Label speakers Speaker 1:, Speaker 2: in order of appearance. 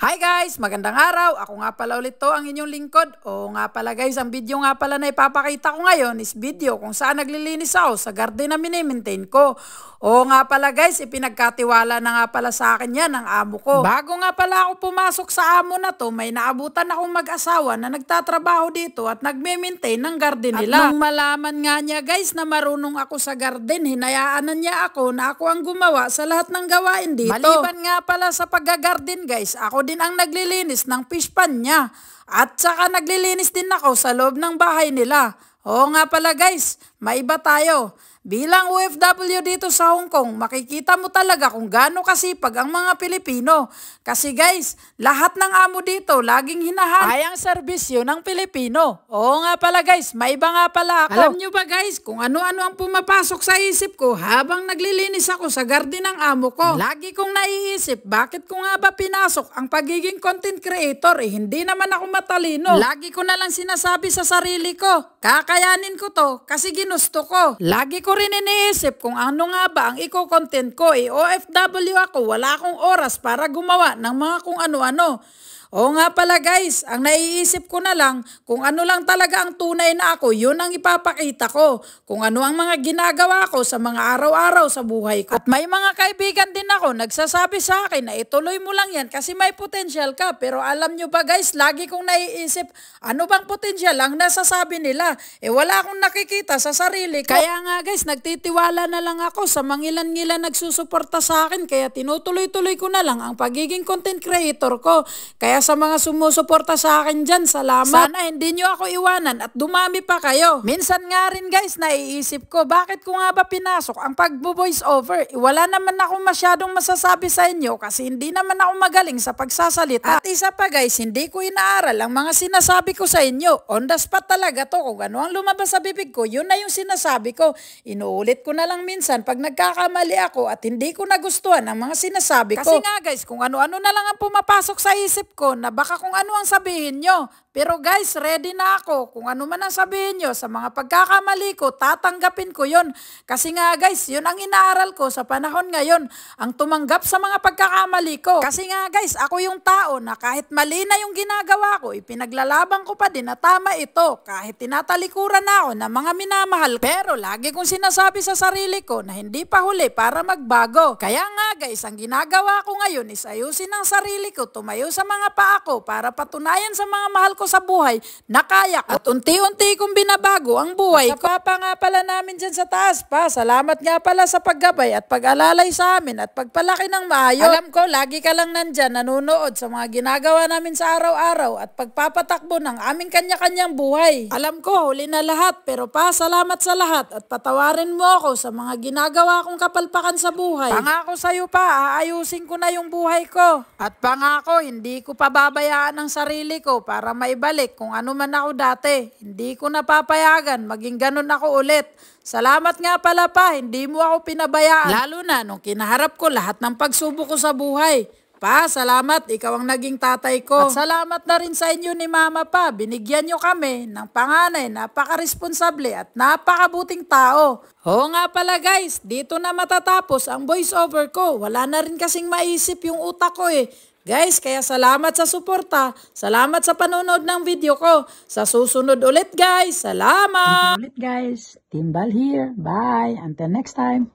Speaker 1: Hi guys! Magandang araw! Ako nga pala ulit to, ang inyong lingkod. O nga pala guys, ang video nga pala na ipapakita ko ngayon is video kung saan naglilinis ako sa garden na minimaintain ko. O nga pala guys, ipinagkatiwala na nga pala sa akin yan ng amo ko. Bago nga pala ako pumasok sa amo na to, may naabutan akong mag-asawa na nagtatrabaho dito at nagme-maintain ng garden nila. At nung malaman nga niya guys na marunong ako sa garden, hinayaan niya ako na ako ang gumawa sa lahat ng gawain dito. Maliban nga pala sa pag-garden guys, ako din ang naglilinis ng fish pan niya. At saka naglilinis din ako sa loob ng bahay nila. Oo nga pala guys, maiba tayo. Bilang OFW dito sa Hong Kong, makikita mo talaga kung gaano kasipag ang mga Pilipino. Kasi guys, lahat ng amo dito laging hinahanap ay ang serbisyo ng Pilipino. Oo nga pala guys, maiba nga pala ako. Alam nyo ba guys, kung ano-ano ang pumapasok sa isip ko habang naglilinis ako sa garden ng amo ko. Lagi kong naiisip, bakit ko nga ba pinasok ang pagiging content creator? Hindi naman ako matalino. Lagi ko na lang sinasabi sa sarili ko, kakayanin ko to kasi ginusto ko. Lagi ko rin iniisip kung ano nga ba ang i-content ko. OFW ako, wala akong oras para gumawa ng mga kung ano-ano. Oo nga pala guys, ang naiisip ko na lang, kung ano lang talaga ang tunay na ako, yun ang ipapakita ko. Kung ano ang mga ginagawa ko sa mga araw-araw sa buhay ko. At may mga kaibigan din ako, nagsasabi sa akin na ituloy mo lang yan kasi may potential ka. Pero alam nyo ba guys, lagi kong naiisip, ano bang potential ang nasasabi nila? Wala akong nakikita sa sarili ko. Kaya nga guys, nagtitiwala na lang ako sa mangilan-ngilan nagsusuporta sa akin. Kaya tinutuloy-tuloy ko na lang ang pagiging content creator ko. Kaya sa mga sumusuporta sa akin dyan, salamat. Sana hindi nyo ako iwanan at dumami pa kayo. Minsan nga rin guys, naiisip ko, bakit ko nga ba pinasok ang pagbo-voice over? Wala naman ako masyadong masasabi sa inyo kasi hindi naman ako magaling sa pagsasalita. At isa pa guys, hindi ko inaaral ang mga sinasabi ko sa inyo. On the spot talaga to, kung ano ang lumabas sa bibig ko, yun na yung sinasabi ko. Inuulit ko na lang minsan pag nagkakamali ako at hindi ko nagustuhan ang mga sinasabi ko. Kasi nga guys, kung ano-ano na lang ang pumapasok sa isip ko, na baka kung ano ang sabihin nyo. Pero guys, ready na ako. Kung ano man ang sabihin nyo sa mga pagkakamali ko, tatanggapin ko yun. Kasi nga guys, yun ang inaaral ko sa panahon ngayon. Ang tumanggap sa mga pagkakamali ko. Kasi nga guys, ako yung tao na kahit mali na yung ginagawa ko, ipinaglalaban ko pa din na tama ito. Kahit tinatalikuran na ako ng mga minamahal. Pero lagi kong sinasabi sa sarili ko na hindi pa huli para magbago. Kaya nga guys, ang ginagawa ko ngayon is ayusin ang sarili ko, tumayo sa mga paa ko para patunayan sa mga mahal ko sa buhay na kaya ko. At unti-unti kong binabago ang buhay ko. Sa papa nga pala namin dyan sa taas pa, salamat nga pala sa paggabay at pag-alalay sa amin at pagpalaki ng maayos. Alam ko, lagi ka lang nandyan nanonood sa mga ginagawa namin sa araw-araw at pagpapatakbo ng aming kanya-kanyang buhay. Alam ko, huli na lahat, pero pa, salamat sa lahat at patawarin mo ako sa mga ginagawa kong kapalpakan sa buhay. Pangako sa'yo pa, aayusin ko na yung buhay ko. At pangako, hindi ko pababayaan ang sarili ko para maibalik kung ano man ako dati. Hindi ko napapayagan, maging ganun ako ulit. Salamat nga pala pa, hindi mo ako pinabayaan. Lalo na nung kinaharap ko lahat ng pagsubok ko sa buhay. Pa, salamat, ikaw ang naging tatay ko. At salamat na rin sa inyo ni Mama pa, binigyan nyo kami ng panganay, napaka-responsable at napakabuting tao. Oo nga pala guys, dito na matatapos ang voice over ko. Wala na rin kasing maisip yung utak ko Guys, kaya salamat sa suporta, salamat sa panonood ng video ko. Sa susunod ulit guys, salamat! Ulit guys, Timbal here, bye, until next time.